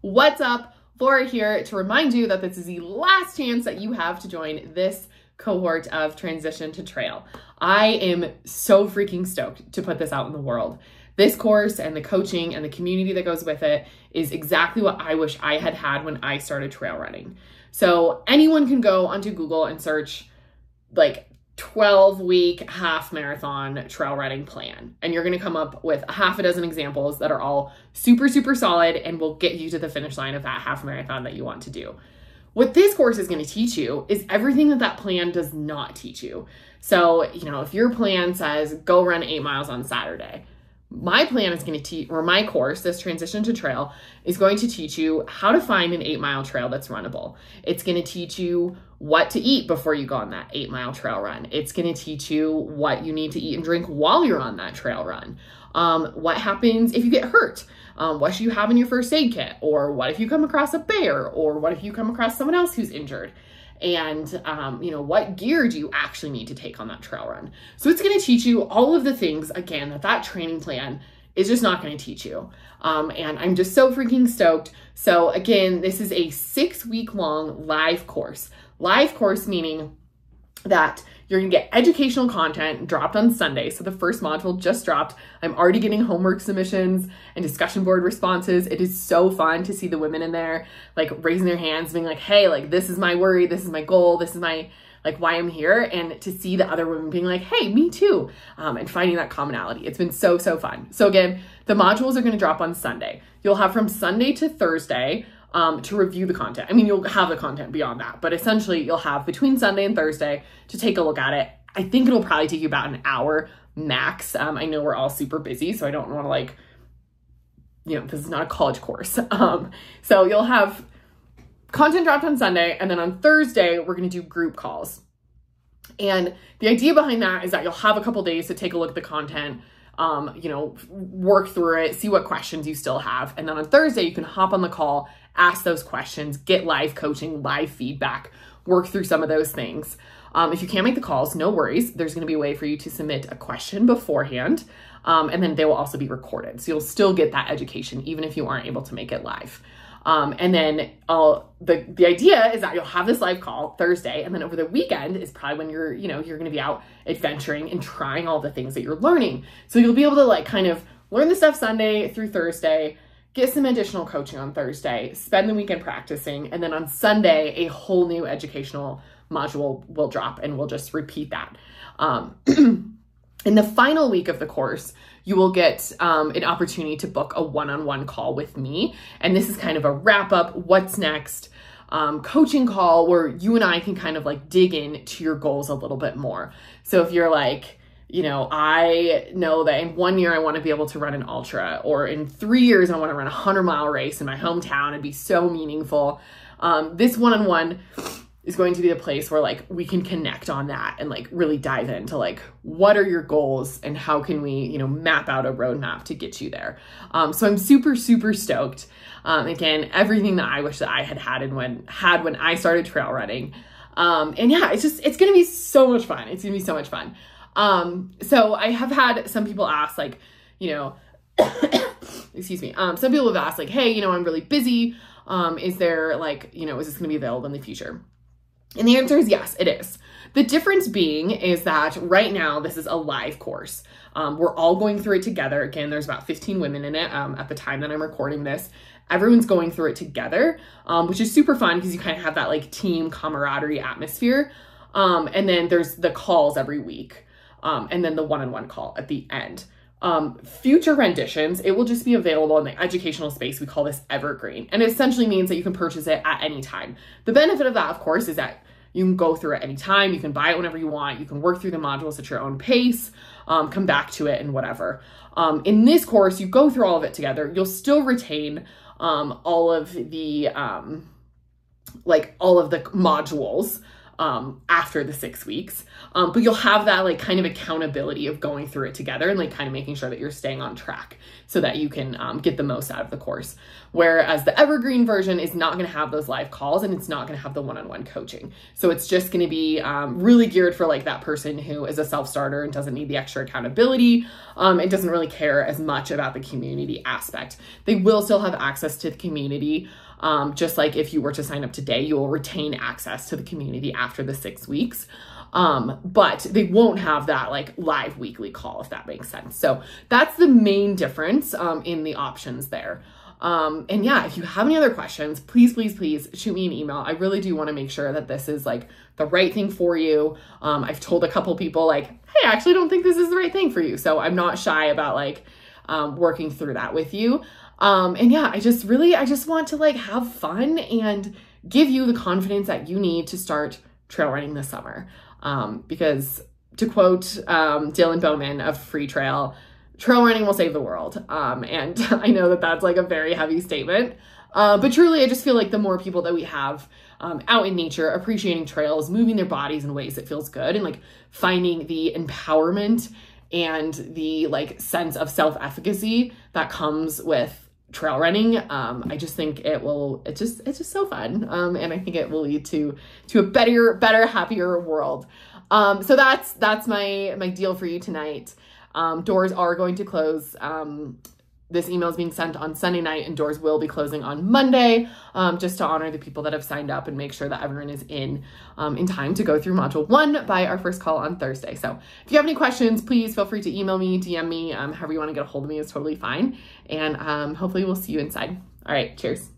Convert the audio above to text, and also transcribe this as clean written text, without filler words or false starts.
What's up? Laura here to remind you that this is the last chance that you have to join this cohort of Transition to Trail. I am so freaking stoked to put this out in the world. This course and the coaching and the community that goes with it is exactly what I wish I had had when I started trail running. So anyone can go onto Google and search like 12-week half marathon trail running plan. And you're going to come up with a half a dozen examples that are all super, super solid and will get you to the finish line of that half marathon that you want to do. What this course is going to teach you is everything that that plan does not teach you. So, if your plan says go run 8 miles on Saturday, my plan is going to teach, or my course, this Transition to Trail, is going to teach you how to find an 8-mile trail that's runnable. It's going to teach you what to eat before you go on that 8-mile trail run. It's going to teach you what you need to eat and drink while you're on that trail run. What happens if you get hurt? What should you have in your first aid kit? Or what if you come across a bear? Or what if you come across someone else who's injured? And, what gear do you actually need to take on that trail run? So it's going to teach you all of the things, again, that training plan is just not going to teach you. And I'm just so freaking stoked. So again, this is a 6-week-long live course. Live course meaning that you're going to get educational content dropped on Sunday. So the first module just dropped. I'm already getting homework submissions and discussion board responses. It is so fun to see the women in there, like raising their hands, being like, hey, like, this is my worry. This is my goal. This is my, why I'm here. And to see the other women being like, hey, me too. And finding that commonality. It's been so, so fun. So again, the modules are going to drop on Sunday. You'll have from Sunday to Thursday to review the content. I mean, you'll have the content beyond that, but essentially you'll have between Sunday and Thursday to take a look at it. I think it'll probably take you about an hour max. I know we're all super busy, so I don't want to this is not a college course. So you'll have content dropped on Sunday, and then on Thursday, we're going to do group calls. And the idea behind that is that you'll have a couple days to take a look at the content, work through it, see what questions you still have. And then on Thursday, you can hop on the call, ask those questions, get live coaching, live feedback, work through some of those things. If you can't make the calls, no worries. There's going to be a way for you to submit a question beforehand. And then they will also be recorded. So you'll still get that education, even if you aren't able to make it live. And then the idea is that you'll have this live call Thursday, and then over the weekend is probably when you're going to be out adventuring and trying all the things that you're learning. So you'll be able to kind of learn the stuff Sunday through Thursday, get some additional coaching on Thursday, spend the weekend practicing, and then on Sunday, a whole new educational module will drop, and we'll just repeat that. In the final week of the course, you will get an opportunity to book a one-on-one call with me. And this is kind of a wrap-up, what's next, coaching call where you and I can kind of dig into your goals a little bit more. So if you're I know that in 1 year I want to be able to run an ultra, or in 3 years I want to run a 100-mile race in my hometown and be so meaningful. This one-on-one is going to be a place where we can connect on that and really dive into what are your goals and how can we, map out a roadmap to get you there. So I'm super, super stoked. Again, everything that I wish that I had when I started trail running. And yeah, it's going to be so much fun. It's going to be so much fun. So I have had some people ask excuse me. Some people have asked hey, I'm really busy. Is there is this going to be available in the future? And the answer is yes, it is. The difference being is that right now, this is a live course. We're all going through it together. Again, there's about 15 women in it at the time that I'm recording this. Everyone's going through it together, which is super fun because you kind of have that team camaraderie atmosphere. And then there's the calls every week, and then the one-on-one call at the end. Future renditions, it will just be available in the educational space. We call this evergreen, and it essentially means that you can purchase it at any time. The benefit of that, of course, is that you can go through it anytime. You can buy it whenever you want. You can work through the modules at your own pace, come back to it and whatever. In this course, you go through all of it together. You'll still retain all of the modules. after the 6 weeks. But you'll have that like kind of accountability of going through it together and like kind of making sure that you're staying on track so that you can get the most out of the course. Whereas the evergreen version is not going to have those live calls and it's not going to have the one-on-one coaching. So it's just going to be really geared for like that person who is a self-starter and doesn't need the extra accountability and doesn't really care as much about the community aspect. They will still have access to the community. Just like if you were to sign up today, you will retain access to the community after the 6 weeks. But they won't have that like live weekly call, if that makes sense. So that's the main difference in the options there. And yeah, if you have any other questions, please, please, please shoot me an email. I really do want to make sure that this is like the right thing for you. I've told a couple people like, hey, I actually don't think this is the right thing for you. So I'm not shy about like working through that with you. And yeah, I just want to like have fun and give you the confidence that you need to start trail running this summer. Because to quote Dylan Bowman of Free Trail running will save the world. And I know that that's like a very heavy statement. But truly, I just feel like the more people that we have out in nature, appreciating trails, moving their bodies in ways that feels good, and like finding the empowerment and the like sense of self-efficacy that comes with trail running, I just think it's just so fun. And I think it will lead to a better, happier world. So that's my deal for you tonight. Doors are going to close. This email is being sent on Sunday night and doors will be closing on Monday, just to honor the people that have signed up and make sure that everyone is in time to go through module 1 by our first call on Thursday. So if you have any questions, please feel free to email me, DM me, however you want to get a hold of me is totally fine. And hopefully we'll see you inside. All right, cheers.